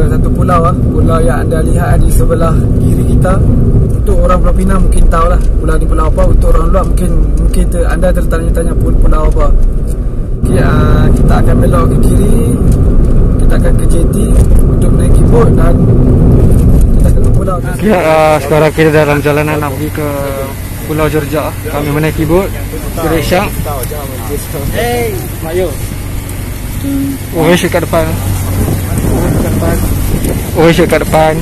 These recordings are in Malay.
salah satu pulau pulau yang anda lihat di sebelah kiri kita. Untuk orang Pulau Pinang mungkin tahulah pulau ni pulau apa. Untuk orang luar mungkin anda tertanya-tanya pulau apa. Okay, kita akan belok ke kiri. Kita akan ke jetty untuk menaiki bot dan kita akan ke pulau. Okay, sekarang kita dalam perjalanan nak pergi ke Pulau Jerjak. Kami menaiki bot Geresyak. Hey, Mayo. Orange kat depan. Orange kat depan.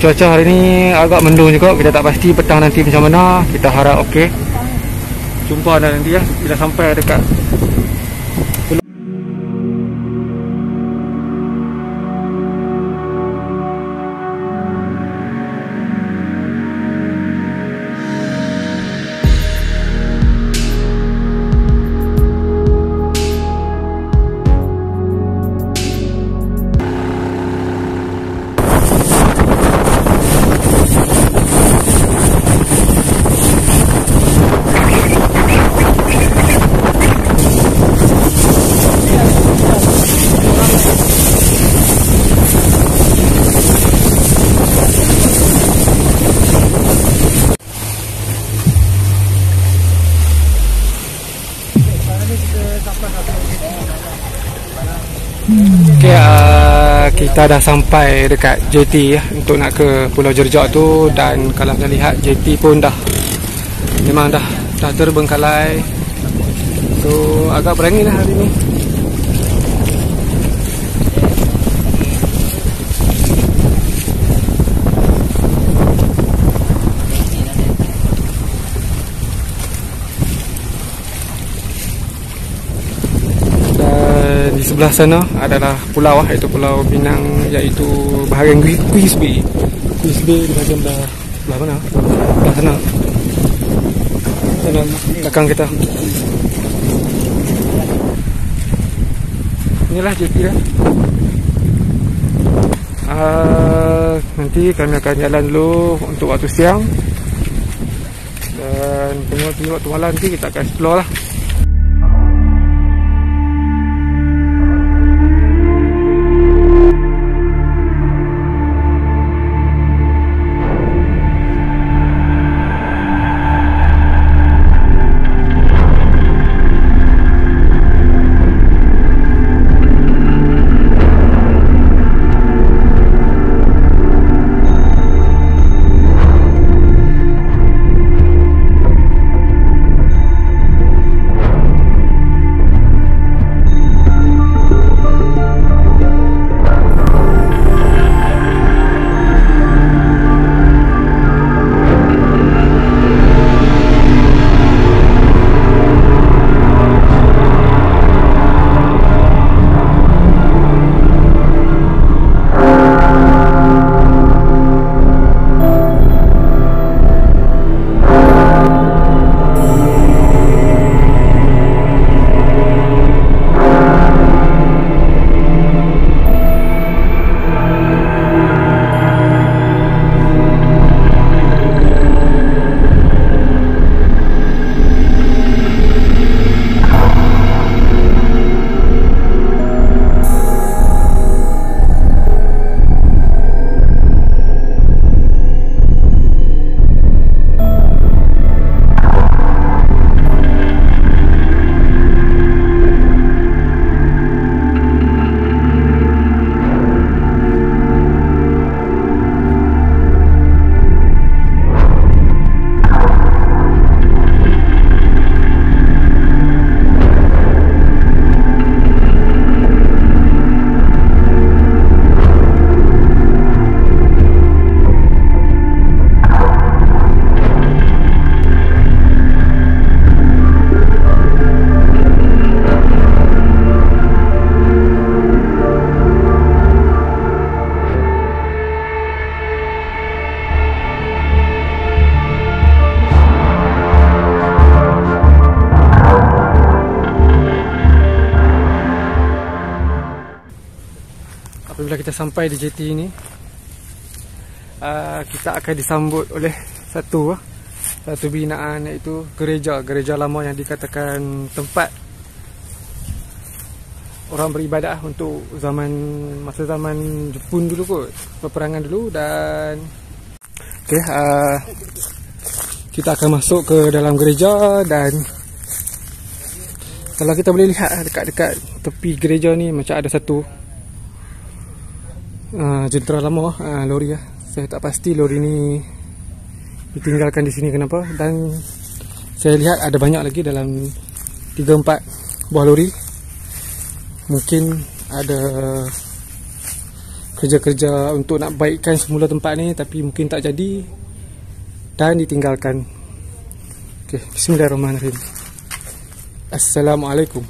Cuaca hari ni agak mendung juga. Kita tak pasti petang nanti macam mana. Kita harap okey. Jumpa anda nanti bila sampai dekat kita dah sampai dekat jetty untuk nak ke Pulau Jerjak tu. Dan kalau anda lihat jetty pun memang dah terbengkalai. So agak berangin lah hari ni. Di sebelah sana adalah pulau iaitu Pulau Pinang, iaitu bahagian Queens Bay. Queens Bay di bahagian belah mana? Belah sana. Sana belakang kita. Inilah jetty dah. Nanti kami akan jalan dulu untuk waktu siang. Dan tengok waktu malam nanti kita akan explore lah. Apabila kita sampai di jetty ini, kita akan disambut oleh satu binaan, iaitu gereja lama yang dikatakan tempat orang beribadat untuk masa zaman Jepun dulu kot, peperangan dulu. Dan okey, kita akan masuk ke dalam gereja. Dan kalau kita boleh lihat dekat tepi gereja ni macam ada satu jentera lama, lori lah. Saya tak pasti lori ni ditinggalkan di sini kenapa. Dan saya lihat ada banyak lagi, dalam 3-4 buah lori. Mungkin ada kerja-kerja untuk nak baikkan semula tempat ni, tapi mungkin tak jadi dan ditinggalkan. Okey, bismillahirrahmanirrahim. Assalamualaikum.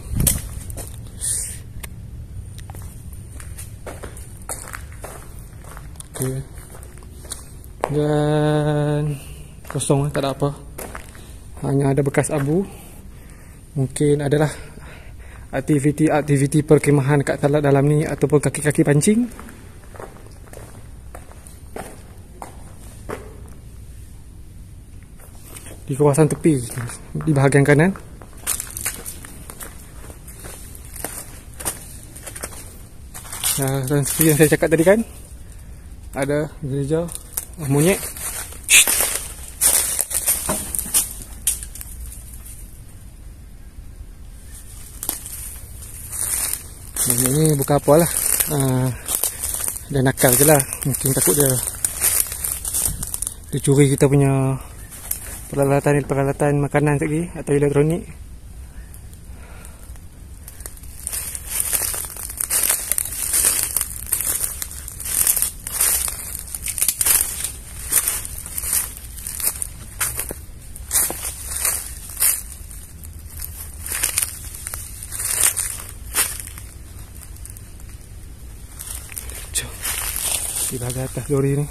Okey. Dan kosong, tak ada apa. Hanya ada bekas abu. Mungkin adalah aktiviti perkemahan kat dalam ni, ataupun kaki-kaki pancing. Di kawasan tepi, di bahagian kanan. Dan seperti yang saya cakap tadi kan, ada gereja monyet. Ini bukan apa lah, dia nakal je lah. Mungkin takut dia curi kita punya peralatan makanan lagi atau elektronik. Di bahagian atas lori ni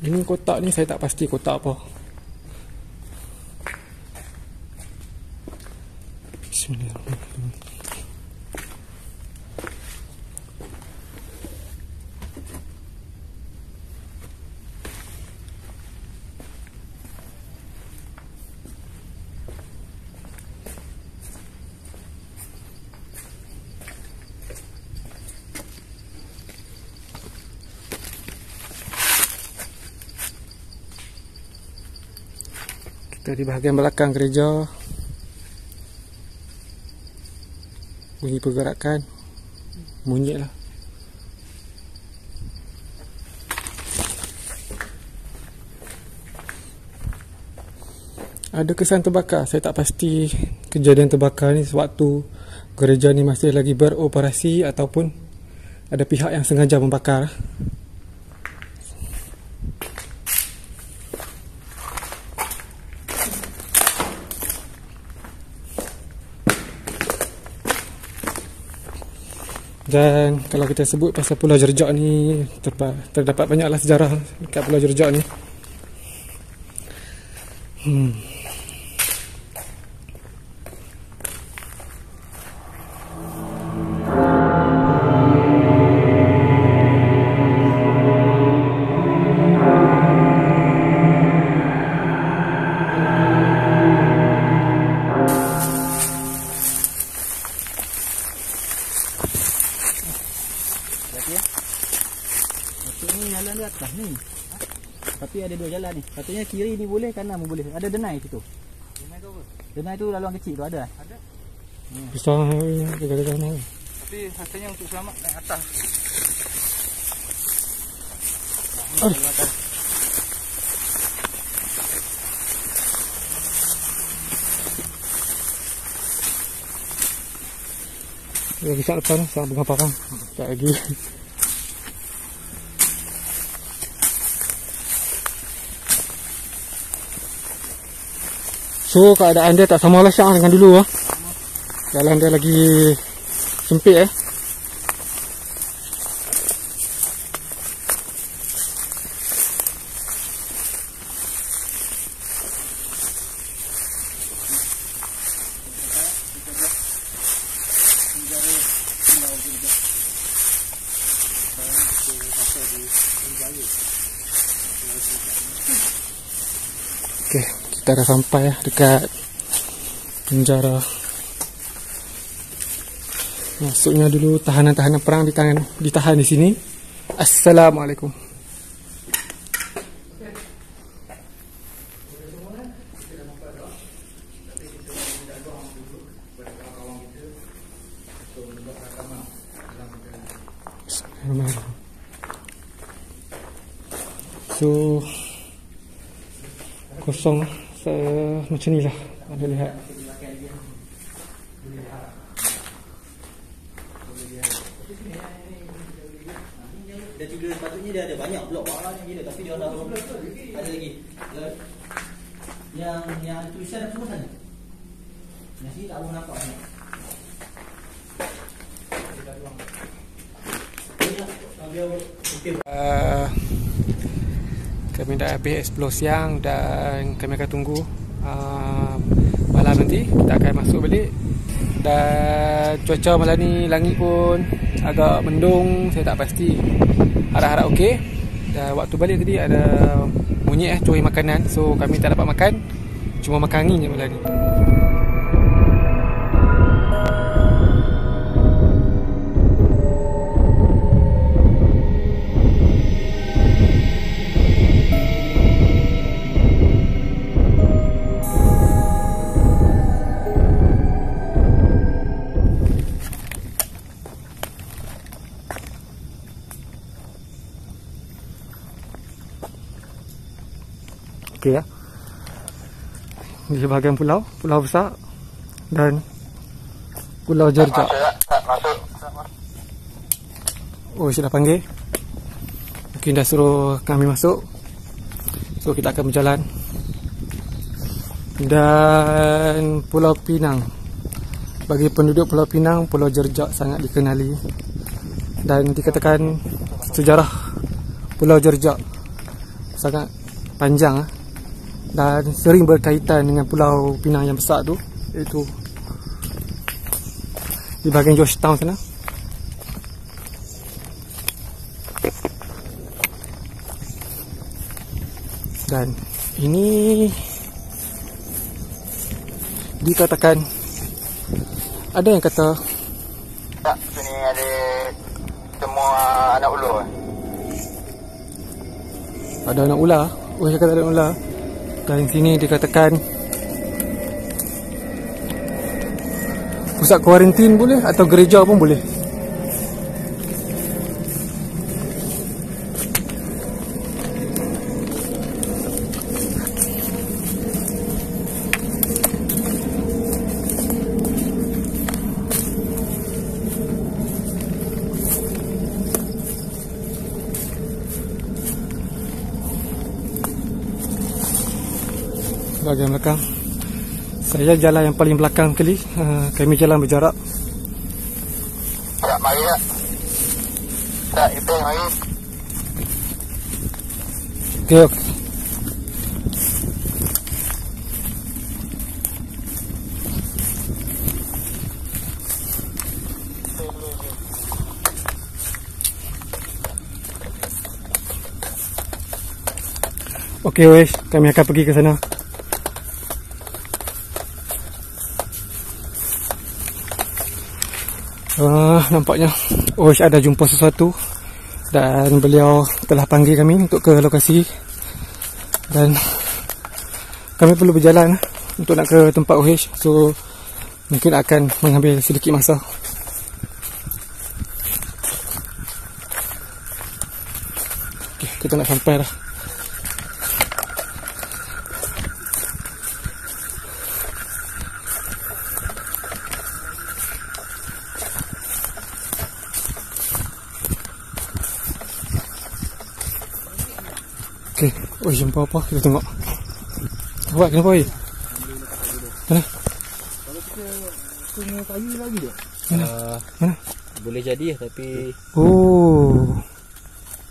ini kotak ni saya tak pasti kotak apa. Bismillahirrahmanirrahim. Di bahagian belakang gereja, bunyi pergerakan monyet lah. Ada kesan terbakar. Saya tak pasti kejadian terbakar ni sewaktu gereja ni masih lagi beroperasi ataupun ada pihak yang sengaja membakar. Dan kalau kita sebut pasal Pulau Jerjak ni, terdapat banyaklah sejarah dekat Pulau Jerjak ni. Jalan di atas ni. Tapi ada dua jalan ni. Katanya kiri ni boleh, kanan pun boleh. Ada denai situ. Denai tu apa? Denai tu laluan kecil tu ada. Ada. Besar dekat sana. Tapi rasanya untuk selamat naik atas. Lagi kat depan, sangat pengaparan. Tak lagi. So keadaan dia tak sama lah Syah dengan dulu lah. Jalan dia lagi sempit kita dah sampai dekat penjara. Masuknya dulu tahanan-tahanan perang ditahan di sini. Assalamualaikum. So kosong macam ni lah. Anda lihat. Dia juga sepatutnya dia ada banyak blok bawah yang gila, tapi dia dah ada lagi. Yang tulisan semua sana. Yang sini tak boleh nampak ni. Kami dah habis explore siang dan kami akan tunggu malam nanti kita akan masuk balik. Dan cuaca malam ni langit pun agak mendung, saya tak pasti. Harap-harap okey. Dan waktu balik tadi ada bunyi curi makanan, so kami tak dapat makan, cuma makan angin je malam ni. Okey ya. Di bahagian pulau besar dan Pulau Jerjak. Oh, sudah panggil. Mungkin dah suruh kami masuk. So kita akan berjalan. Dan Pulau Pinang. Bagi penduduk Pulau Pinang, Pulau Jerjak sangat dikenali. Dan dikatakan sejarah Pulau Jerjak sangat panjang dan sering berkaitan dengan Pulau Pinang yang besar tu, iaitu di bahagian Georgetown sana. Dan ini dikatakan, ada yang kata tak, sini ada semua anak ulur. Ada anak ular. Oh, saya kata ada anak ular. Dan sini dikatakan pusat kuarantin boleh, atau gereja pun boleh. Bahagian belakang, saya jalan yang paling belakang kali. Kami jalan berjarak. Tak, mari tak. Tak, itu mari. Okey. Okey wes, kami akan pergi ke sana. Nampaknya ada jumpa sesuatu dan beliau telah panggil kami untuk ke lokasi, dan kami perlu berjalan untuk nak ke tempat OH, so mungkin akan mengambil sedikit masa. Okay, kita nak sampai dah. Okey, jumpa apa? Kita tengok. Awak kenapa weh? Mana? Kalau kita punya kayu lagi tak? Mana? Boleh jadi tapi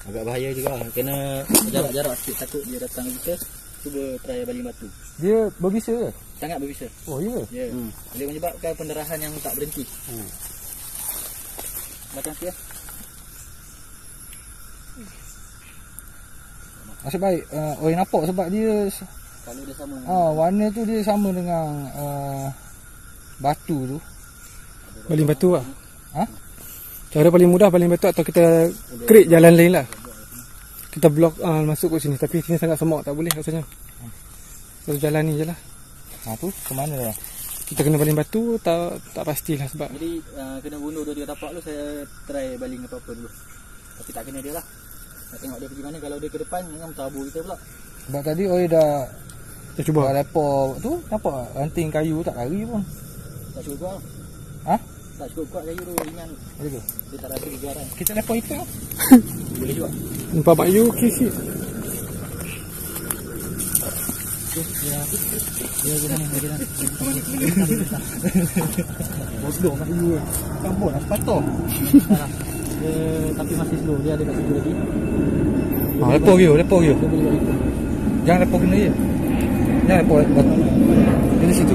agak bahaya juga. Kena jarak-jarak sikit, takut dia datang kita. Cuba try baling batu. Dia berbisa ke? Sangat berbisa. Oh, ya? Ya. Boleh menyebabkan pendarahan yang tak berhenti. Macam sikit. Nasib baik nampak sebab dia Kalau dia sama. Warna tu dia sama dengan batu tu. Baling batu lah. Ha? Cara paling mudah baling batu atau kita create jalan lain lah. Kita blok masuk ke sini. Tapi sini sangat semak, tak boleh rasanya. Satu jalan ni je lah. Tu ke mana dah? Kita kena baling batu tak pastilah sebab. Jadi kena bunuh 2-3 tapak tu, saya try baling apa-apa dulu. Tapi tak kena dia lah. Nak tengok dia pergi mana. Kalau dia ke depan, jangan mentabur kita pula. Sebab tadi Oi dah Cuba. lepo tu, nampak ranting kayu tak lari pun. Tak cukup kuat. Ha? Tak cukup kuat kayu tu, ringan. Ada ke? Dia tak rasa kejuaran. Kita lepo itu. Boleh juga. Nampak Mak Yu okey sikit. Dia ke sana, dia ke sana. Bodoh kat you. Kampun lah sepatah. Tapi masih slow, dia ada kat situ lagi. Lepo you. Dia boleh buat itu. Jangan lepo kena je. Jangan lepo batu. Dia di situ.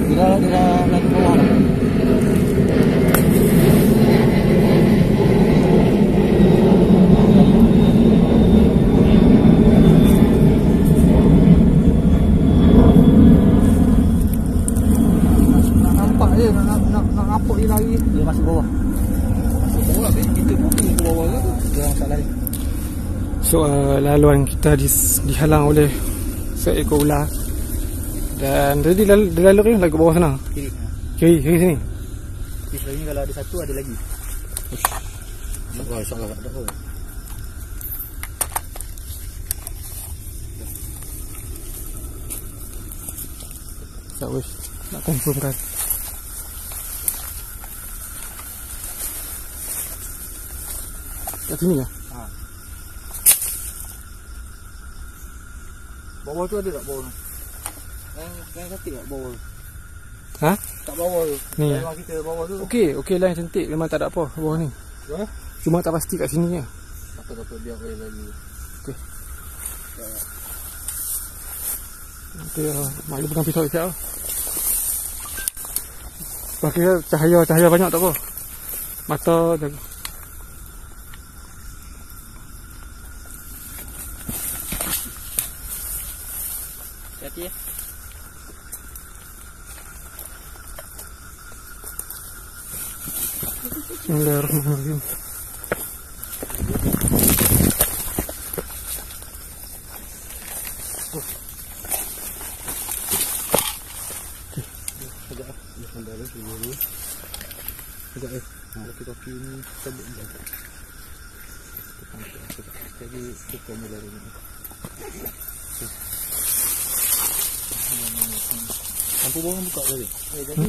Dia dah naik ke bawah lah. Nampak je nak nampak dia lari. Dia masuk bawah. Masuk bawah habis kita pun ke bawah ke tu. Dia masalah ni. So laluan kita dihalang oleh seekor ular. Dan tadi dia lalu ke bawah sana. Kiri. Kiri sini. Tapi selain ni kalau ada satu, ada lagi. Wah, insya-Allah tak ada. Tak wish nak confirmkan. Kat sini lah. Bawah tu ada tak bawah tu? Yang cantik tak bawah tu? Ha? Tak bawah tu. Ni. Rumah kita bawah tu. Okey lah yang cantik. Memang tak ada apa bawah ni. Ya? Cuma tak pasti kat sini je. Takut biar boleh lagi. Okey. Nanti Mak Yu pegang pisau siap. Pakai cahaya banyak tak apa. Mata jaga. Hati-hati ya. Bismillahirrahmanirrahim. Kaki ni sebut jaga. Jadi kita mula dari ni. Lampu bawah buka tadi. Jadi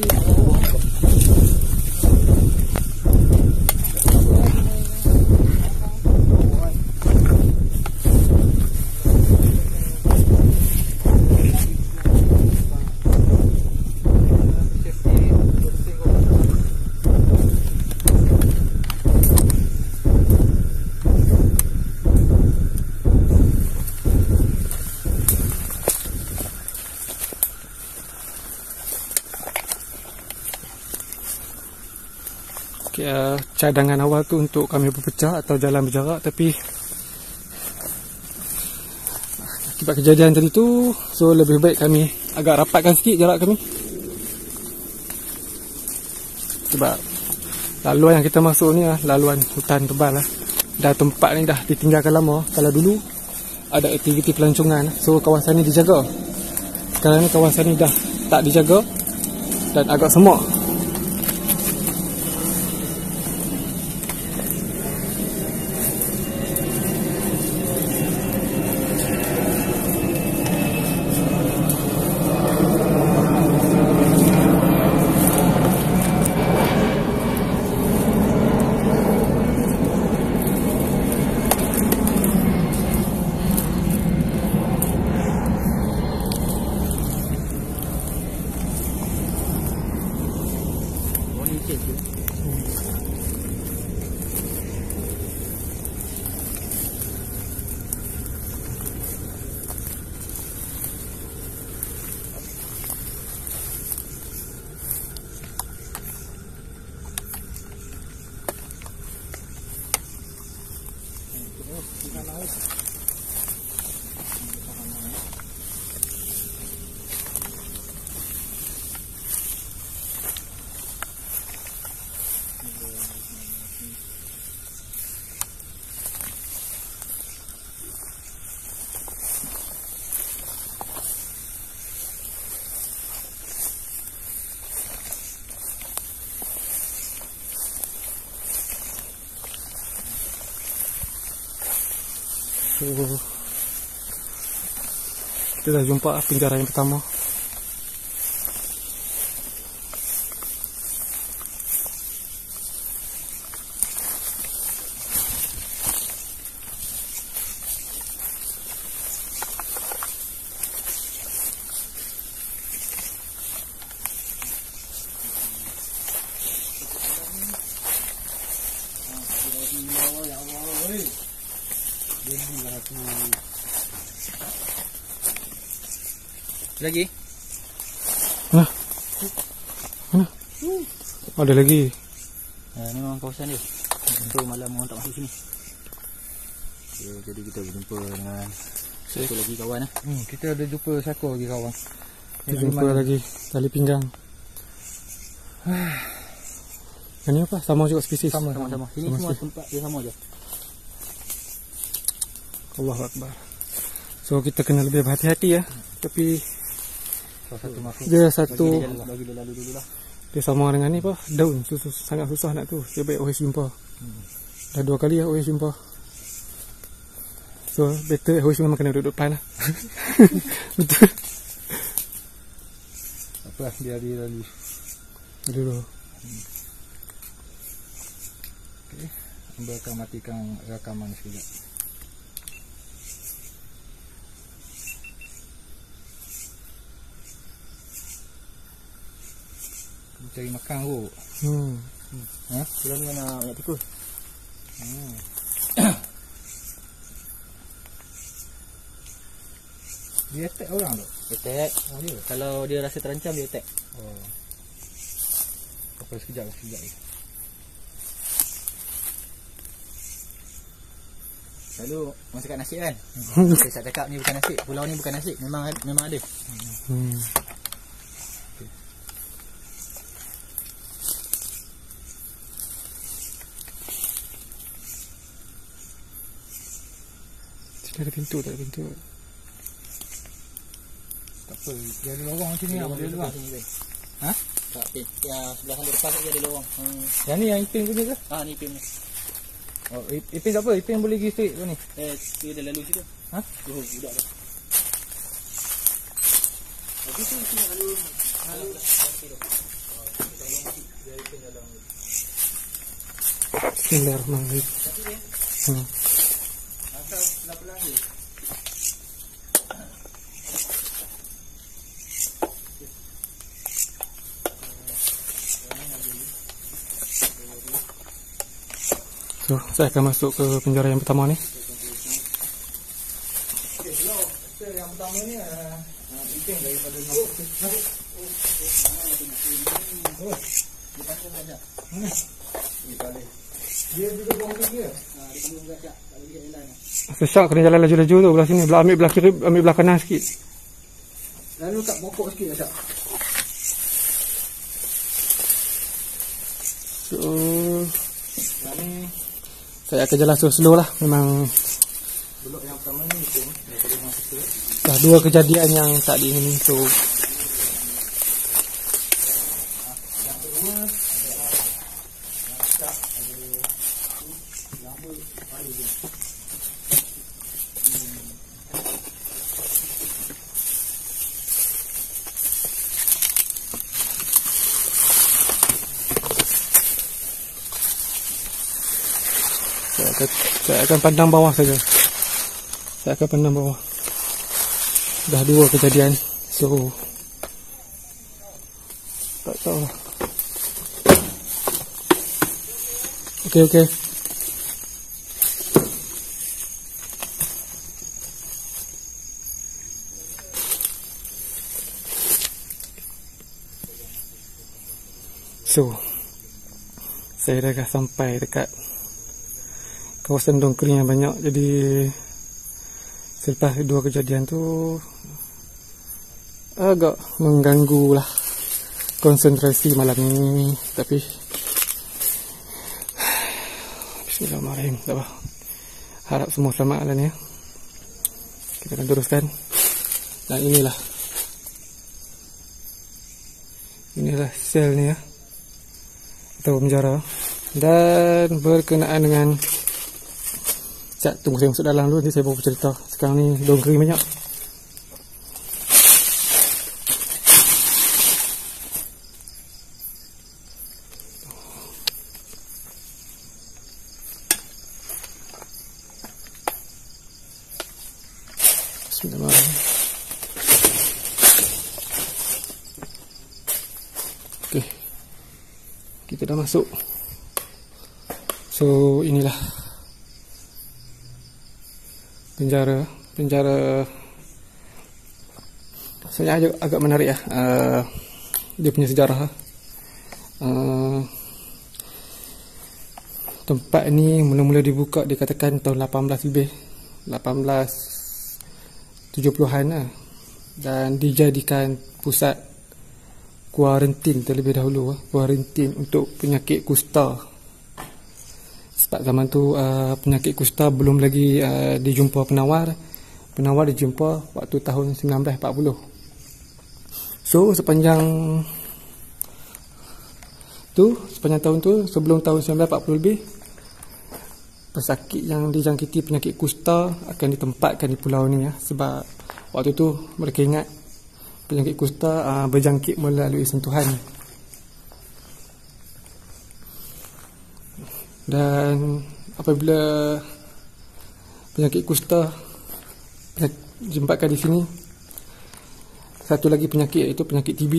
cadangan awal tu untuk kami berpecah atau jalan berjarak, tapi akibat kejadian tadi tu, so lebih baik kami agak rapatkan sikit jarak kami. Sebab laluan yang kita masuk ni lah, laluan hutan tebal lah. Dah tempat ni dah ditinggalkan lama. Kalau dulu ada aktiviti pelancongan, so kawasan ni dijaga. Sekarang ni kawasan ni dah tak dijaga dan agak semak. So, kita dah jumpa penjara yang pertama. Lagi? Mana? Mana? Ada lagi. Ini memang kawasan dia. Untuk malam orang tak masuk sini. Jadi kita berjumpa dengan satu lagi kawan. Kita ada jumpa satu lagi kawan. Kita jumpa lagi tali pinggang. Ini apa? Sama juga spesies. Sama. Sini sama semua spesies. tempat dia sama je. Allahu Akbar. So kita kena lebih berhati-hati ya. Tapi Satu makhluk. dia satu Bagi dia lalu dulu lah. dia sama dengan ni apa? Daun. Sangat susah nak tu. Dia baik always jumpa. Dah 2 kali always jumpa. So better always memang kena duduk depan lah. Betul. Apa dia lalu. Dulu. Okey. Hamba akan matikan rakaman sekejap. Cari makan kot. Ha? Bulan mana banyak tikus? Dia attack orang tu. Attack. Kalau dia rasa terancam dia attack. Oh. Sekejap ni. Lalu masa kat nasi kan. Saya cakap ni bukan nasi. Pulau ni bukan nasi. Memang ada. Sini ada pintu, tak ada pintu. Tak apa. Dia ada lorong macam ni. Dia luar. Ha? Tak, ya sebelah sana depan dia ada lorong. Yang ni yang Ipin punya ke? Ni Ipin ni. Oh, Ipin tak apa. Ipin boleh pergi straight tu ni. Dia dah lalu situ. Ha? Budak dah. Habis tu sini lalu Bismillahirrahmanirrahim. asal pelan-pelan je. So, saya akan masuk ke penjara yang pertama ni. Yang pertama ni Ipin daripada dia duduk bawah dia. Dia kambing gajak. Tak boleh jalan. Sesyak kena jalan laju-laju tu belah sini. Ambil belah kiri, ambil belah kanan sikit. Lalu kat pokok sikit Asyak. So, saya akan jalan slow lah. Memang Blok yang pertama ni Ipin daripada masuk tu. dah 2 kejadian yang tak diingini. So, saya akan pandang bawah saja. Saya akan pandang bawah. Dah 2 kejadian. So, tak tahu lah. Okey. So, saya dah sampai dekat kawasan dongkering yang banyak. Jadi selepas 2 kejadian tu agak mengganggu lah konsentrasi malam ni. Tapi Bismillahirrahmanirrahim. Tak apa. Harap semua selamat lah ni ya. Kita akan teruskan. Dan inilah sel ni ya, atau penjara. Dan berkenaan dengan Sekejap, tunggu saya masuk dalam dulu, nanti saya bawa cerita. Sekarang ni daun kering banyak. Okey, kita dah masuk. So inilah penjara sebenarnya agak menarik ya. Dia punya sejarah. Tempat ni mula-mula dibuka dikatakan tahun 1870-an lah. Dan dijadikan pusat kuarantin terlebih dahulu, kuarantin untuk penyakit kusta. Sebab zaman tu penyakit kusta belum lagi dijumpa penawar. Penawar dijumpa waktu tahun 1940. So sepanjang tahun tu, sebelum tahun 1940 lebih, pesakit yang dijangkiti penyakit kusta akan ditempatkan di pulau ni ya. Sebab waktu tu mereka ingat penyakit kusta berjangkit melalui sentuhan. Dan apabila penyakit kusta dijemputkan di sini, satu lagi penyakit iaitu penyakit TB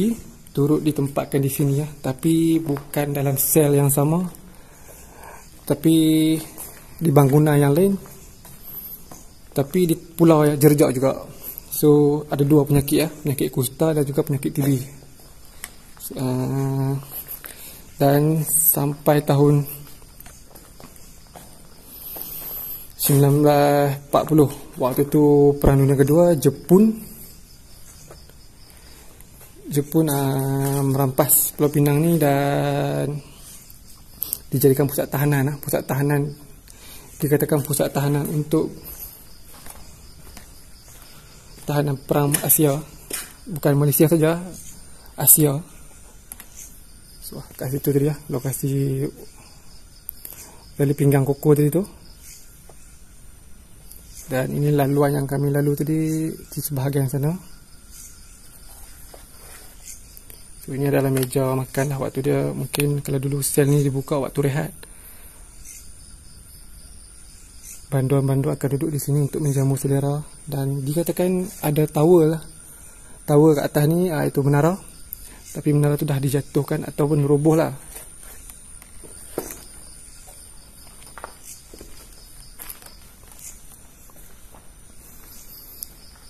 turut ditempatkan di sini ya. Tapi bukan dalam sel yang sama, tapi di bangunan yang lain, tapi di pulau Jerjak juga. So ada dua penyakit ya, penyakit kusta dan juga penyakit TB. Dan sampai tahun 1940, waktu tu Perang Dunia Kedua, Jepun merampas Pulau Pinang ni dan dijadikan pusat tahanan. Pusat tahanan dikatakan pusat tahanan untuk tahanan perang Asia, bukan Malaysia saja, Asia. So kat situ tadi ya, lokasi dari pinggang koko tadi tu. Dan ini laluan yang kami lalu tadi di sebahagian sana. So ini adalah meja makan lah waktu dia, mungkin kalau dulu sel ni dibuka waktu rehat, banduan-banduan akan duduk di sini untuk menjamu selera. Dan dikatakan ada tower lah, tower kat atas ni itu menara, tapi menara tu dah dijatuhkan ataupun roboh lah.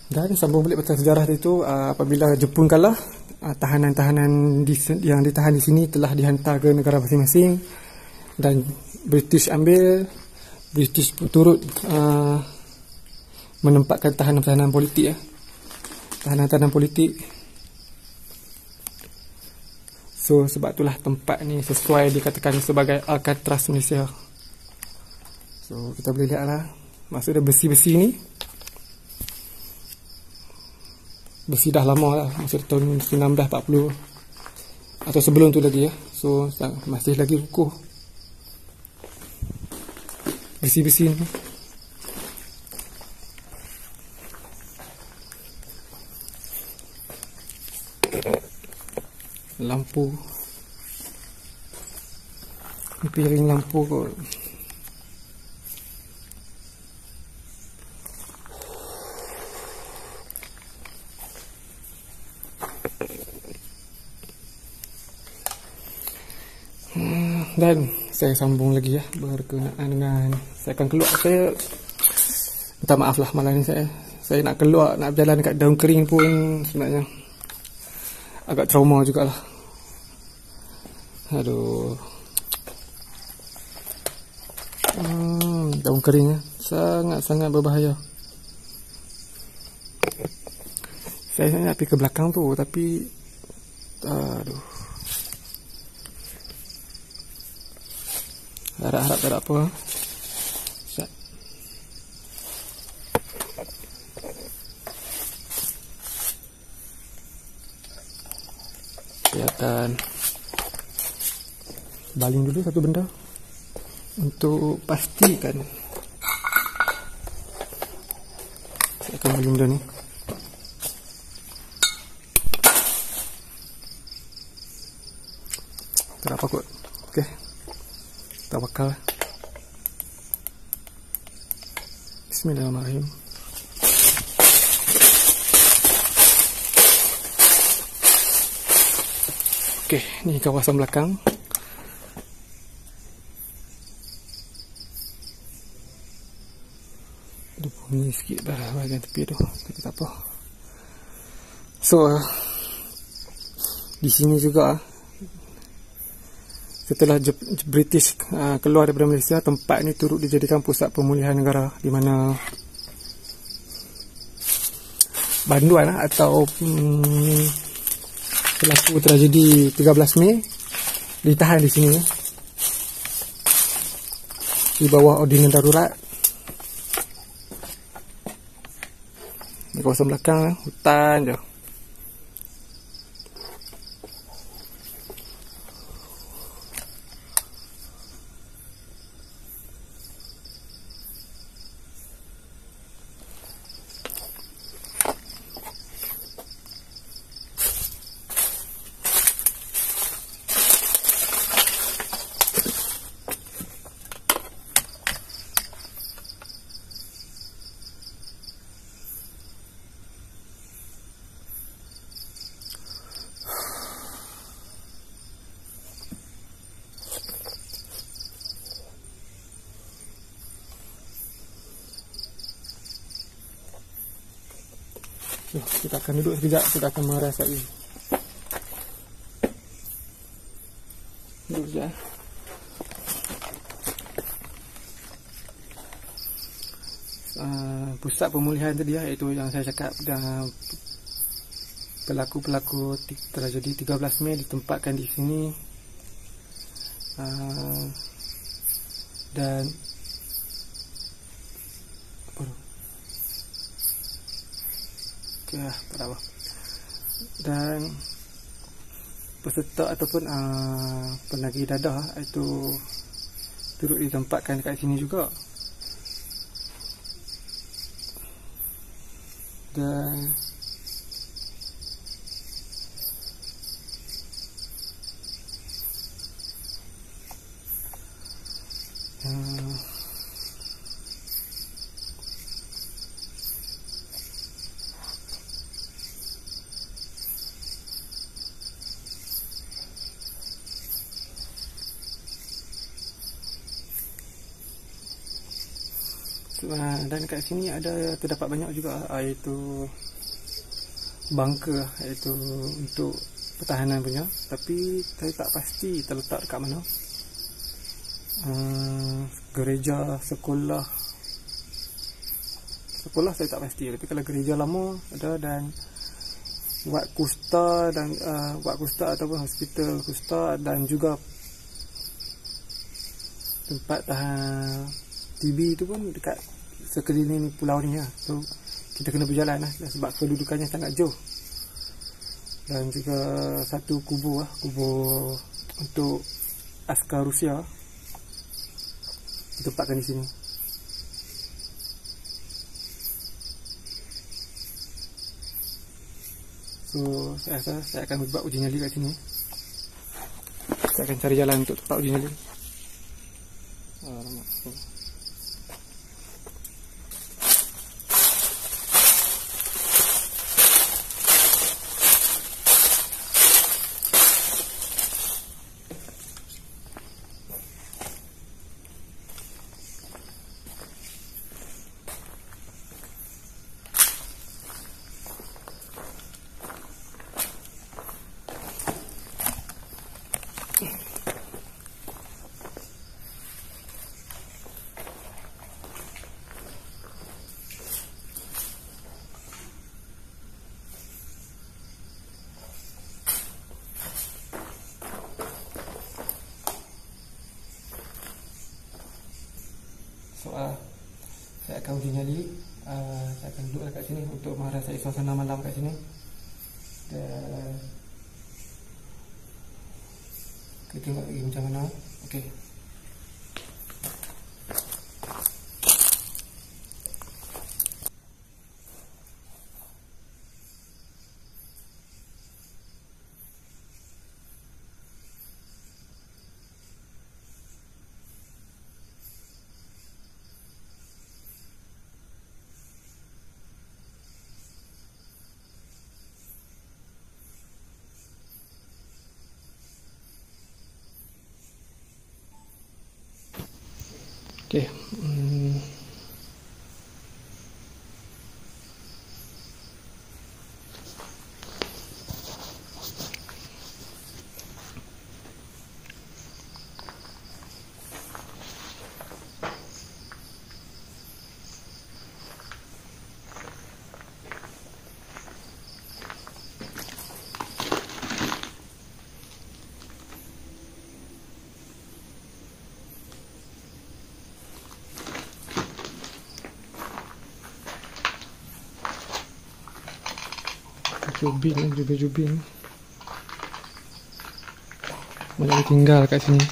Dan sambung balik pasal sejarah itu, apabila Jepun kalah, tahanan-tahanan yang ditahan di sini telah dihantar ke negara masing-masing. Dan British turut menempatkan tahanan-tahanan politik ya. Tahanan-tahanan politik. So sebab itulah tempat ni sesuai dikatakan sebagai Alcatraz Malaysia. So kita boleh lihat lah, maksudnya besi-besi ni, besi dah lama lah, masa tahun 1940 atau sebelum tu lagi ya. So masih lagi kukuh besi-besi ni. Lampu ni, piring lampu kot. Dan saya sambung lagi ya, berkenaan dengan saya akan keluar. Saya minta maaf lah malam ni, saya nak keluar, nak berjalan dekat daun kering pun sebenarnya agak trauma jugalah. Aduh, daun kering sangat-sangat berbahaya. Saya nak pergi ke belakang tu, tapi aduh, harap-harap tak ada apa. Saya akan baling dulu satu benda untuk pastikan Saya akan beli benda ni. Tak apa kot. Okey. Tak bakal. Bismillahirrahmanirrahim. Okey, ni kawasan belakang. Ada bunyi sikit dah bahagian tepi tu, tapi tak apa. So, di sini juga setelah British keluar daripada Malaysia, tempat ni turut dijadikan pusat pemulihan negara, di mana banduan atau pelaku tragedi 13 Mei ditahan di sini di bawah ordinan darurat. Di kawasan belakang hutan je. Kita akan duduk sekejap, kita akan merasai. Duduk sekejap. Pusat pemulihan tadi iaitu yang saya cakap, dan pelaku-pelaku tragedi 13 Mei ditempatkan di sini. Dan tak apa. Dan peserta ataupun penagih dadah itu turut ditempatkan dekat sini juga. Dan dan kat sini terdapat banyak juga iaitu bunker, iaitu untuk pertahanan punya, tapi saya tak pasti terletak dekat mana. Gereja, sekolah saya tak pasti, tapi kalau gereja lama ada, dan wad kusta ataupun hospital kusta, dan juga tempat tahan TB tu pun dekat sekeliling pulau ni lah. So kita kena berjalan lah, sebab kedudukannya sangat jauh. Dan juga satu kubur untuk askar Rusia ditempatkan di sini. So saya rasa saya akan buat uji nyali kat sini. Saya akan cari jalan untuk tempat uji nyali. So saya akan uji nyali. Saya akan duduk dekat sini untuk merasai suasana malam kat sini. Dan kita tengok lagi macam mana. Okey. Okey. Baju bin malah tinggal kat sini.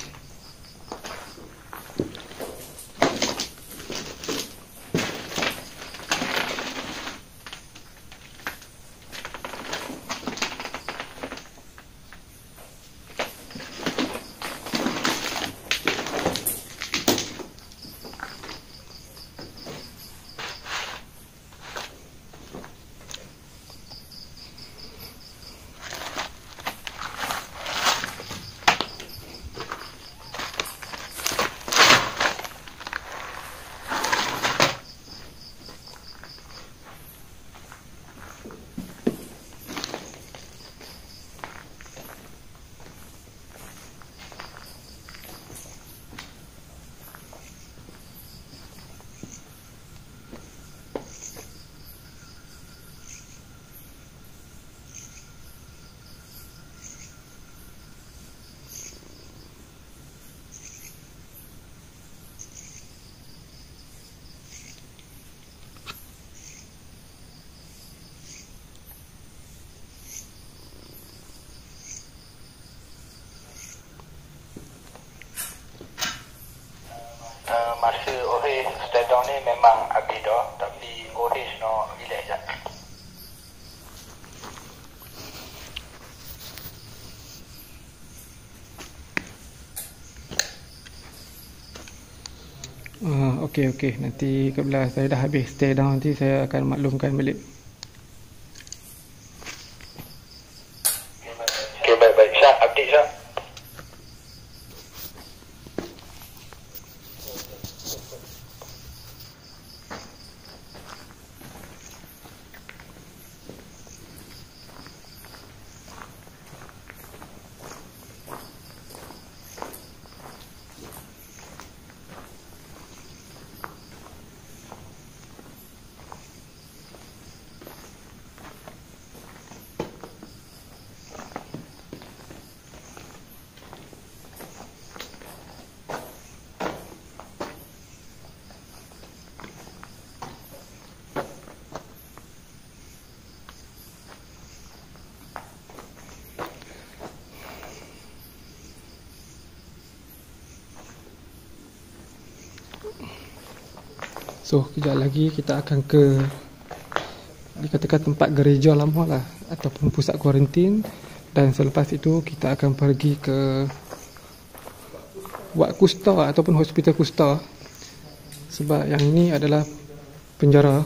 Masa Oris stay down ni memang habis dah, tapi Oris no relax je. Okey. Nanti bila saya dah habis stay down, nanti saya akan maklumkan balik. Okey, baik. Syah, update Syah. So, kejap lagi kita akan ke, dikatakan tempat gereja lama lah, ataupun pusat kuarantin. Dan selepas itu kita akan pergi ke Wak Kusta ataupun Hospital Kusta. Sebab yang ini adalah penjara.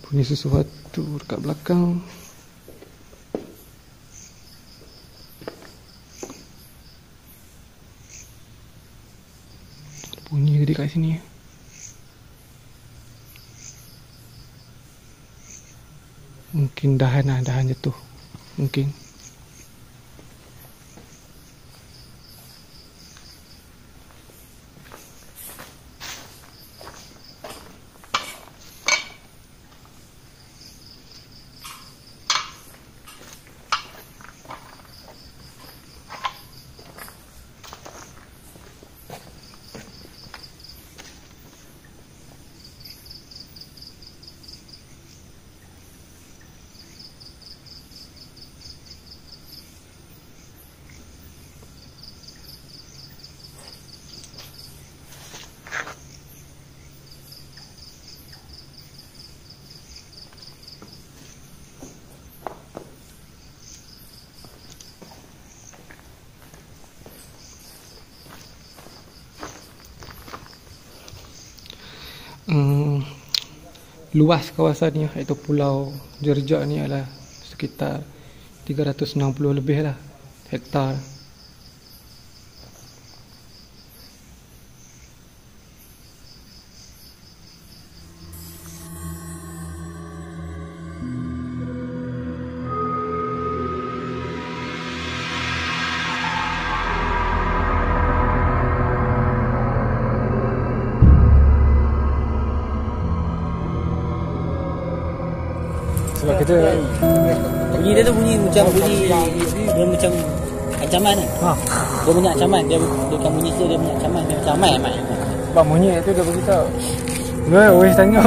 Bunyi sesuatu dekat belakang. Bunyi ke dekat sini. Mungkin dahan jatuh. Mungkin. luas kawasan ni iaitu Pulau Jerjak ni adalah sekitar 360 lebih lah hektar. Sebab kita bunyi dia tu bunyi macam dia macam ancaman kan. Dia punya ancaman, dia bukan bunyi tu, dia punya ancaman, dia macam amai. sebab monyet tu dia beritahu. Weh tanya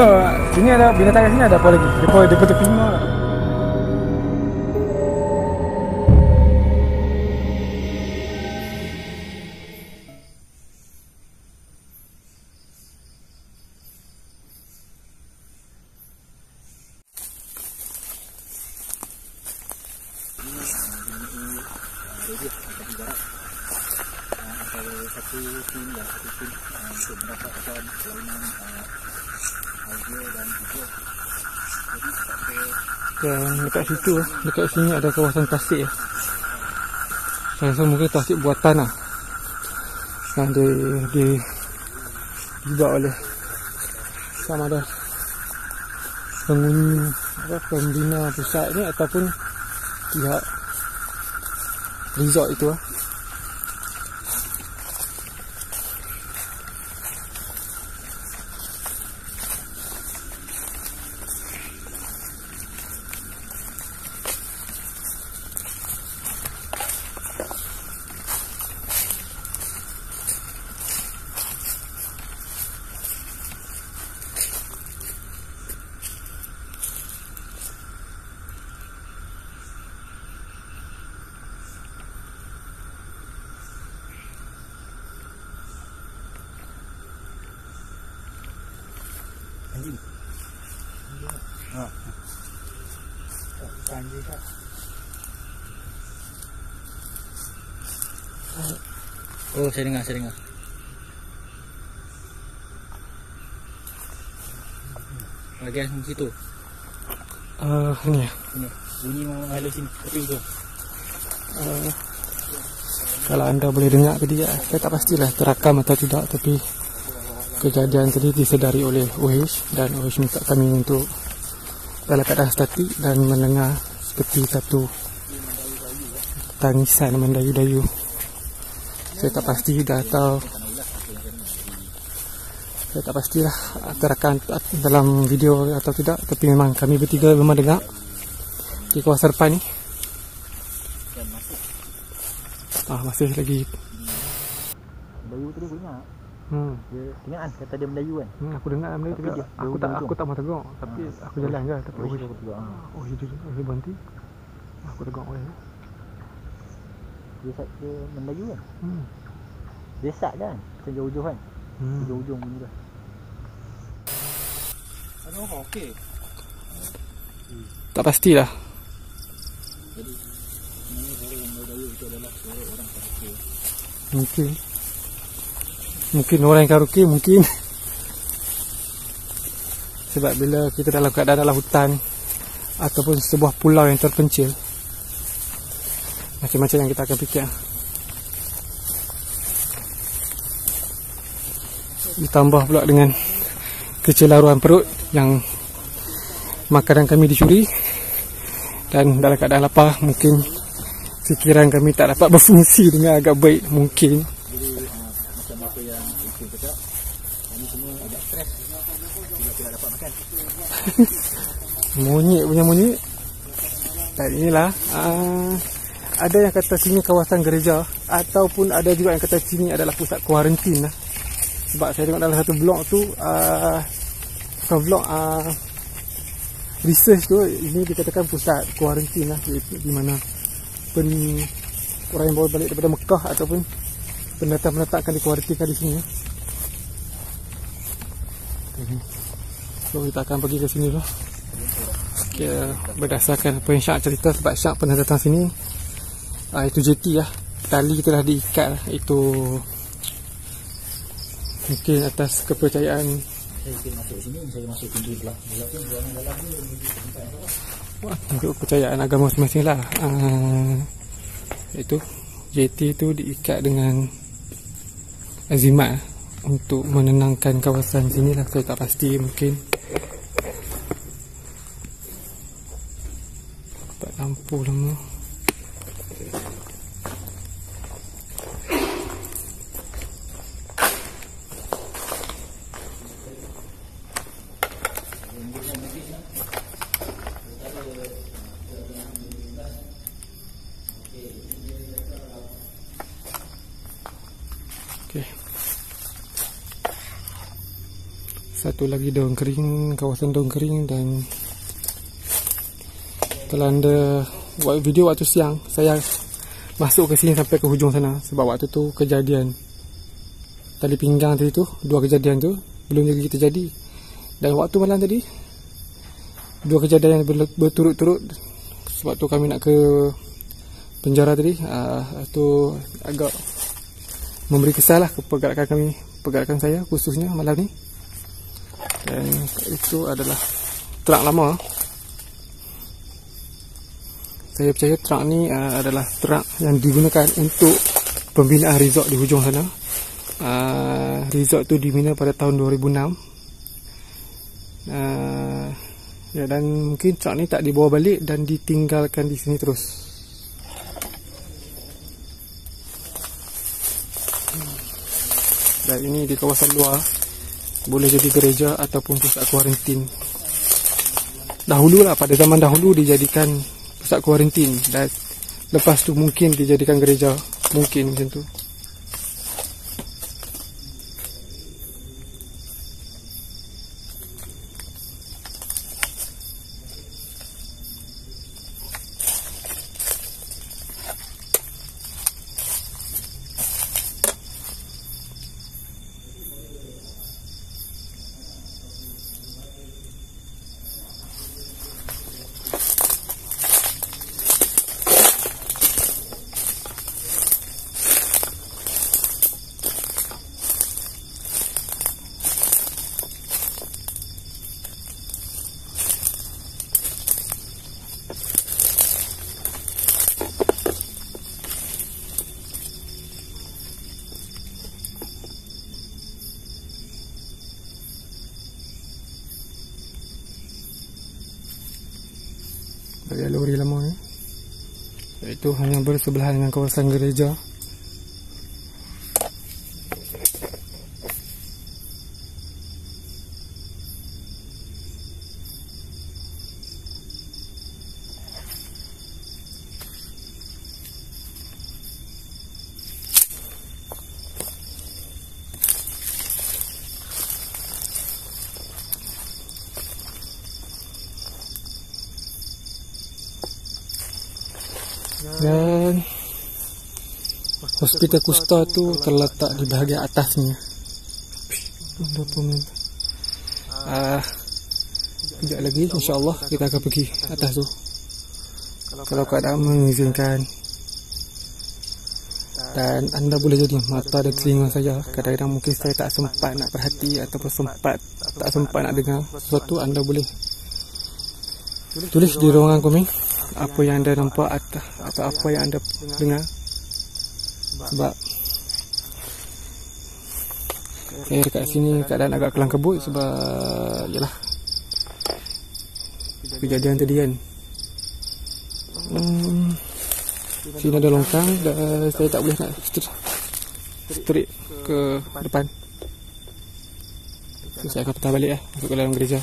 sini ada binatang kat sini ada apa lagi? Depa terpima lah. Satu tim untuk mendapatkan kelainan audio dan video. Jadi Dan dekat situ, dekat sini ada kawasan tasik. Saya rasa mungkin tasik buatan lah. Yang dibuat oleh sama ada penghuni pembina pusat ni ataupun pihak resort itu lah. Oh, saya dengar. Bahagian situ. Ni. Bunyi halus sini. Tapi betul. Kalau anda boleh dengar tadi, saya tak pastilah terakam atau tidak, tapi kejadian tadi disedari oleh OH dan OH minta kami untuk dalam keadaan statik dan mendengar seperti satu tangisan mendayu-dayu. Saya tak pasti atau saya tak pastilah terakam dalam video atau tidak, tapi memang kami bertiga memang dengar di kawasan depan ni. Masih lagi Melayu tu dia ingat. Dia ingat kan kata dia Melayu kan. Aku dengar Melayu tu. Aku tak mau tegak, tapi aku jalan je tapi dia berhenti. Aku tegak dia Melayu kan. Dia sat kan macam jauh-jauh kan. Ujung-ujung bunyi dah. Aduh, okey. Tak pastilah. Jadi ini suara yang Melayu itu adalah suara orang karaoke. Mungkin orang yang karaoke mungkin. Sebab bila kita dalam keadaan dalam hutan ataupun sebuah pulau yang terpencil, macam-macam yang kita akan fikir. Ditambah pula dengan kecelaruan perut yang makanan kami dicuri, dan dalam keadaan lapar mungkin fikiran kami tak dapat berfungsi dengan agak baik mungkin. Jadi macam apa yang Ikin cakap, kami semua agak stres juga tidak dapat makan. Monyet. Dan inilah ada yang kata sini kawasan gereja, ataupun ada juga yang kata sini adalah pusat kuarantin lah. Sebab saya tengok dalam satu blog tu, research tu, ini dikatakan pusat kuarantin lah, di mana orang yang bawa balik daripada Mekah ataupun pendatang-pendatang akan dikuarantinkan di sini. So kita akan pergi ke sini dulu. Berdasarkan apa yang Syak cerita, sebab Syak pernah datang sini, itu jeti lah, tali telah diikat lah. Itu mungkin atas kepercayaan saya masuk sini, saya masuk pintu belah. Walaupun ruangan dalam tu menuju ke tempat yang salah. Wah, untuk kepercayaan agama masing-masing lah. Itu JT tu diikat dengan azimat untuk menenangkan kawasan sini lah. Saya tak pasti, mungkin dapat lampu lama. Okay. Satu lagi daun kering, kawasan daun kering. Dan kalau anda buat video waktu siang, saya masuk ke sini sampai ke hujung sana. Sebab waktu tu kejadian tali pinggang tadi tu, dua kejadian tu belum lagi terjadi. Dan waktu malam tadi, dua kejadian berturut-turut. Sebab tu kami nak ke penjara tadi. Tu agak memberi kesal lah ke pergerakan saya khususnya malam ni. Dan itu adalah truk lama. Saya percaya truk ni adalah truk yang digunakan untuk pembinaan resort di hujung sana. Resort tu dibina pada tahun 2006. Ya, dan mungkin truk ni tak dibawa balik dan ditinggalkan di sini terus. Dan ini di kawasan luar, boleh jadi gereja ataupun pusat kuarantin. Dahulu lah, pada zaman dahulu dijadikan pusat kuarantin. Dan lepas tu mungkin dijadikan gereja. Mungkin macam tu. Dari lori lama ni, iaitu hanya bersebelahan dengan kawasan gereja. Dan Hospital Kusta tu terletak di bahagian atasnya. Sekejap lagi insya-Allah kita akan pergi atas tu, kalau keadaan mengizinkan. Dan anda boleh jadi mata dan telinga saja. Kadang-kadang mungkin saya tak sempat nak perhati ataupun tak sempat nak dengar sesuatu. Anda boleh tulis di ruangan komen apa yang anda nampak atau apa yang anda dengar. Sebab saya dekat sini keadaan agak kelang kabut. Sebab yalah, kejadian tadi kan. Sini ada longkang dan saya tak boleh nak straight ke depan. So, saya akan patah balik masuk ke dalam gereja.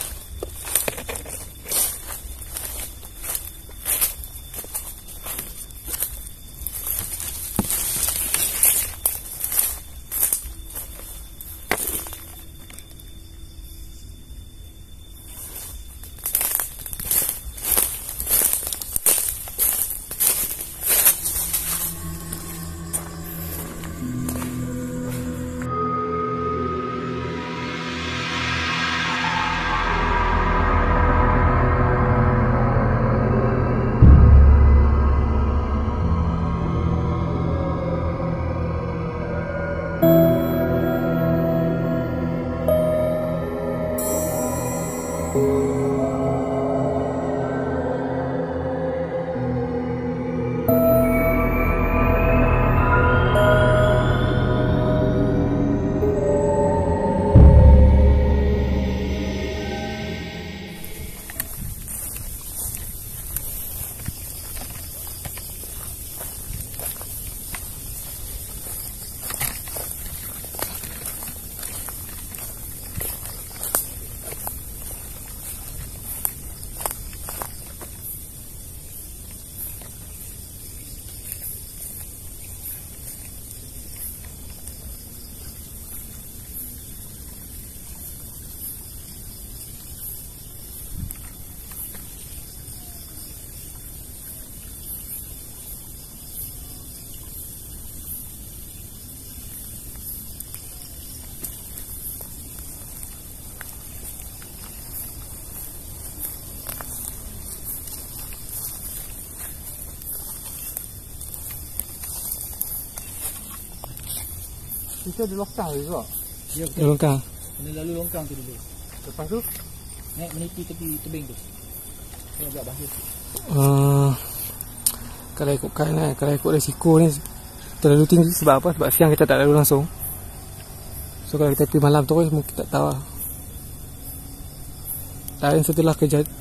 Kita ada longkang juga. Ya, Ada longkang. kena lalu longkang tu dulu. Lepas tu Naik meniti tepi tebing tu. Dia agak bahaya. Kalau ikutkan kalau ikut risiko ni terlalu tinggi. Sebab apa? Sebab siang kita tak lalu langsung. So kalau kita pergi malam tu mungkin tak tahu lah. Dan setelah kejadian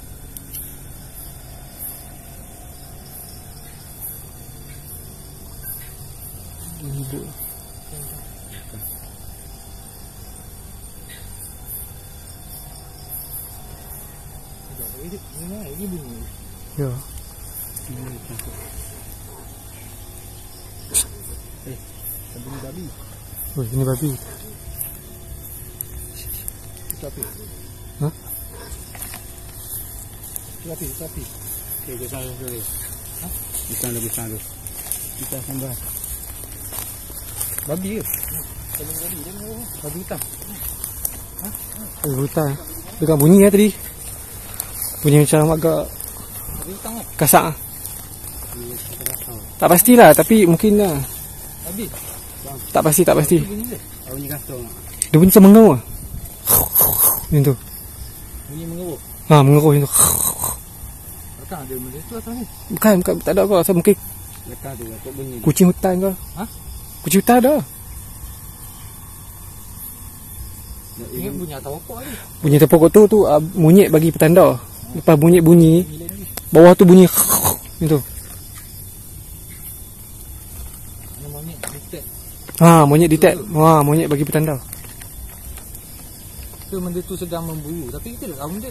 ini bunyi. ya. Bunyi babi. Oh, ini babi. Itu api. Ha? Itu api. Okey, besar tu. Ha? Besar tu. Kita sambal. Babi ke? Kalau babi dia babi hitam. Hutan. Dengar bunyi ya tadi. Bunyi macam agak Babi hitam kan? kasak. Tak pastilah tapi mungkin lah. Babi. Tak pasti. Bunyi dia. Bunyi kasut. Dia bunyi macam mengau. Macam tu. Bunyi mengeruk. Mengeruk macam tu. Belakang ada benda tu atas ni. Bukan tak ada kau. Asal mungkin Belakang tu apa bunyi. kucing hutan ke? Ha? Kucing hutan ada. Ingat bunyi atas pokok ni. Bunyi atas pokok tu monyet bagi petanda. Lepas monyet bunyi, bawah tu bunyi macam tu. Mana monyet detect. Monyet detect. Monyet bagi petanda. Tu benda tu sedang memburu. Tapi kita tak tahu benda.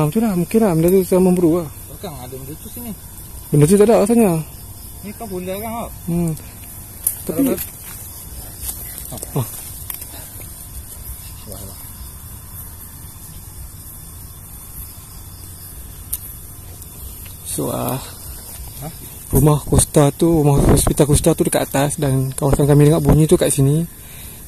Betul lah. Mungkin lah benda tu sedang memburu lah. Belakang ada benda tu sini. Benda tu tak ada rasanya. Ni kan bola kan tau. Tapi So rumah Costa tu, rumah hospital Costa tu dekat atas dan kawasan kami dengar bunyi tu kat sini.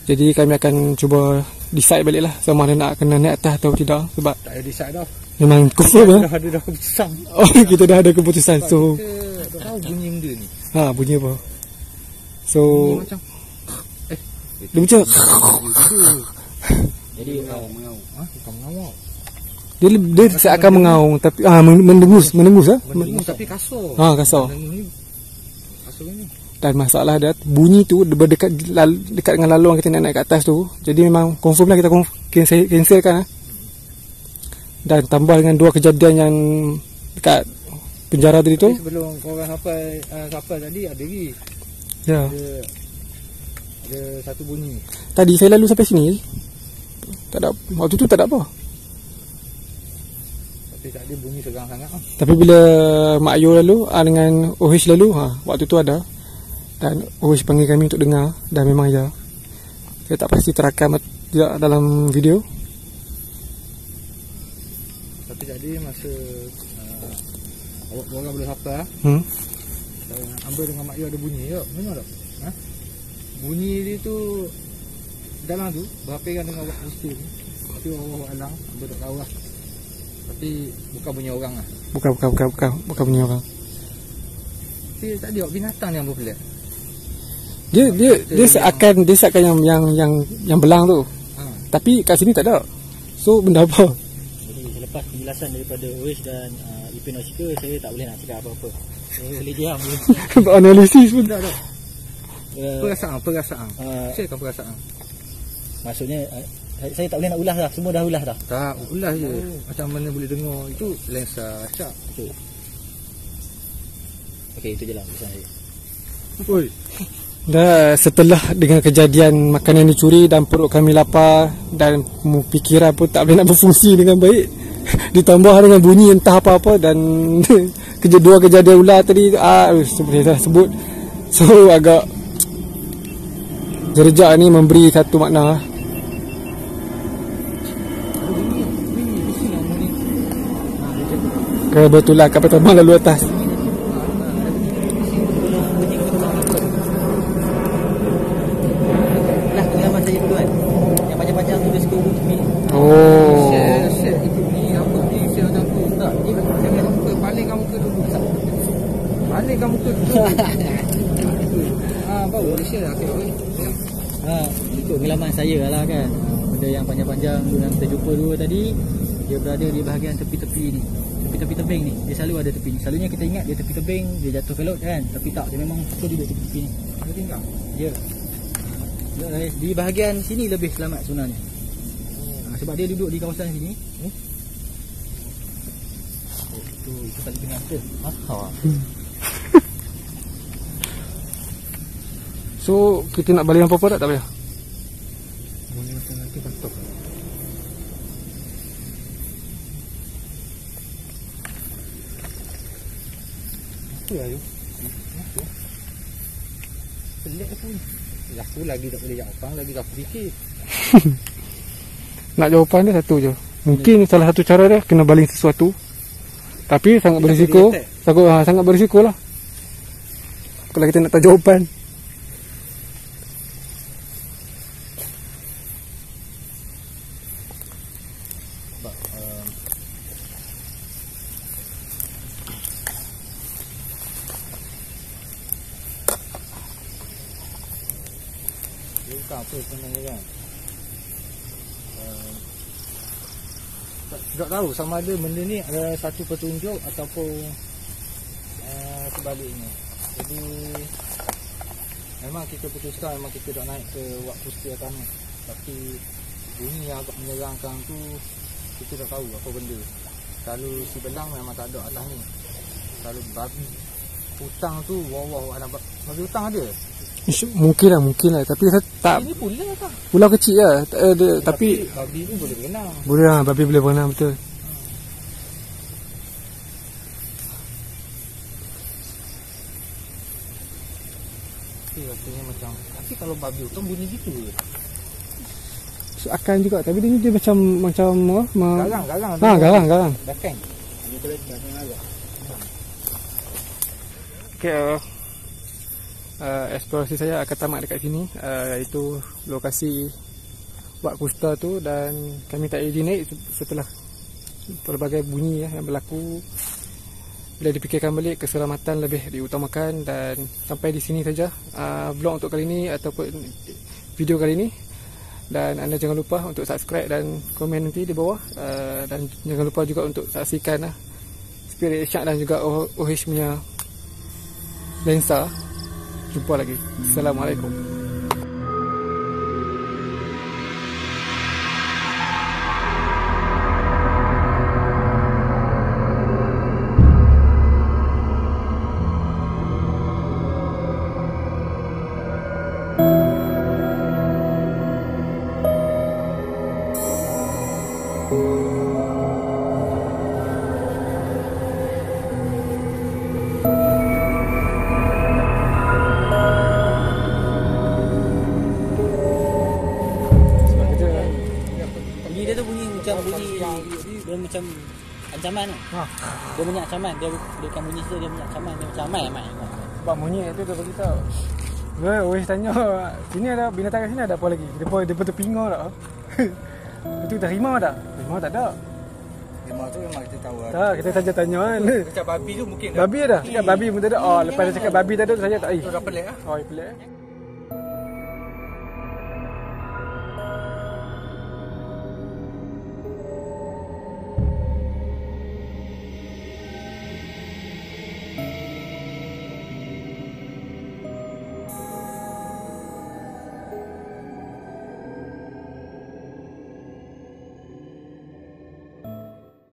Jadi kami akan cuba decide balik lah sama ada nak kena naik atas atau tidak. Sebab Tak ada decide dah. memang confirm lah. Dah keputusan. Kita dah ada keputusan. So Kita dah tahu bunyi benda ni. bunyi apa? So Bunyi macam dia macam Jadi mengau. Bukan mengawak. dia seakan mengaung tapi mendengus Mendengus tapi kasar. kasar. Ni kasar ni. Dan masalah dia bunyi tu berdekat dekat dengan laluan kita nak naik ke atas tu. Jadi memang confirm lah kita cancelkan. Dan tambah dengan 2 kejadian yang dekat penjara tadi tu. Sebelum korang sampai tadi ada lagi. Ya. Ada satu bunyi. Tadi saya lalu sampai sini. Tak ada, waktu tu tak ada apa. Tapi tak ada bunyi segang sangat lah. Tapi bila Mak Ayu lalu dengan OH lalu, waktu tu ada. Dan OH panggil kami untuk dengar. Dan memang ya. Saya tak pasti terakam tidak dalam video. Tapi tadi masa awak orang boleh hafal Amber dengan Mak Yu ada bunyi tak? Memang tak? Bunyi dia tu dalam tu berhapaikan dengan awak muslim. Tapi awak alang Amber tak tahu lah. Tapi bukan bunyi orang lah. Bukan bunyi orang. Tapi tadi awak binatang yang berpelik. Dia seakan yang belang tu. Tapi kat sini tak ada. So benda apa? Jadi selepas penjelasan daripada Oish dan Ipin Oshika, saya tak boleh nak cakap apa-apa. Saya boleh diam. Untuk analisis pun tak ada. Perasaan. Siapkan perasaan. Maksudnya saya tak boleh nak ulas dah. Semua dah ulas dah. Tak, ulas je. Macam mana boleh dengar. Itu lensa acak. Betul. Okey, itu je lah pesan saya. Oi. Dah setelah dengan kejadian makanan dicuri dan perut kami lapar dan fikiran pun tak boleh nak berfungsi dengan baik, ditambah dengan bunyi entah apa-apa dan 2 kejadian ular tadi seperti saya sebut. So agak jerjak ni memberi satu makna. Kebetulan kapal terbang lalu atas. Balik kamu ke dulu. Baru dia share. Okay. ikut pengalaman saya lah kan. Benda yang panjang-panjang yang kita jumpa dulu tadi, dia berada di bahagian tepi-tepi ni. Tepi-tepi tebing ni, dia selalu ada tepi ni. Selalunya kita ingat dia tepi tebing, dia jatuh ke laut kan. Tapi tak, dia memang suka duduk tepi-tepi ni. Dia tinggal. Ya. Di bahagian sini lebih selamat sebenarnya. Sebab dia duduk di kawasan sini. Itu paling tengah betul. So kita nak balik apa-apa tak payah? Bunyi macam nanti bentuk. Apa lah tu? Pelik pun. Aku lagi tak boleh jawapan, lagi tak fikir. Nak jawapan dia satu je. Mungkin salah satu cara dia kena baling sesuatu. Tapi sangat berisiko. Sangat berisiko lah. Kalau kita nak tahu jawapan. Bukan apa sebenarnya kan. Tak tahu sama ada benda ni ada satu petunjuk ataupun sebaliknya. Jadi memang kita putuskan, memang kita dah naik ke Wak Kusti Tanah. Tapi bunyi yang agak menyerangkan tu kita tak tahu apa benda. Kalau si belang memang tak ada atas ni. Kalau babi hutang tu wah ada babi hutang ada. Mungkin lah tapi saya tak. Ini pula tak? Pulau kecil lah. Tapi babi ni boleh berenang. Boleh lah, babi boleh berenang betul. Rasanya macam, tapi kalau babi hutang bunyi gitu je. Akan juga, tapi dia macam garang. Garang. Belakang. Dia boleh belakang agak. Okay, eksplorasi saya akan tamat dekat sini, iaitu lokasi Wak Kusta tu, dan kami tak izin naik setelah pelbagai bunyi yang berlaku. Bila dipikirkan balik, keselamatan lebih diutamakan. Dan sampai di sini saja vlog untuk kali ini ataupun video kali ini. Dan anda jangan lupa untuk subscribe dan komen nanti di bawah, dan jangan lupa juga untuk saksikan Spirit Shark dan juga OH punya lensa. Jumpa lagi. Assalamualaikum. Dia macam ancaman kan? Dia punya ancaman, dia bukan bunyi tu, dia punya ancaman, dia macam amai. Sebab monyet tu dia beritahu. Weh tanya, sini ada binatang kat sini ada apa lagi? Dia betul pinga tak? Itu dah rimau dah. Rimau tak ada. Rimau tu memang kita tahu lah. Tak, kita saja tanya kan. Cakap babi tu mungkin. Babi ada. Cakap babi pun tak ada. Oh, lepas dia cakap babi tak ada, saya tak. Tu dah pelik lah. Oh, pelik.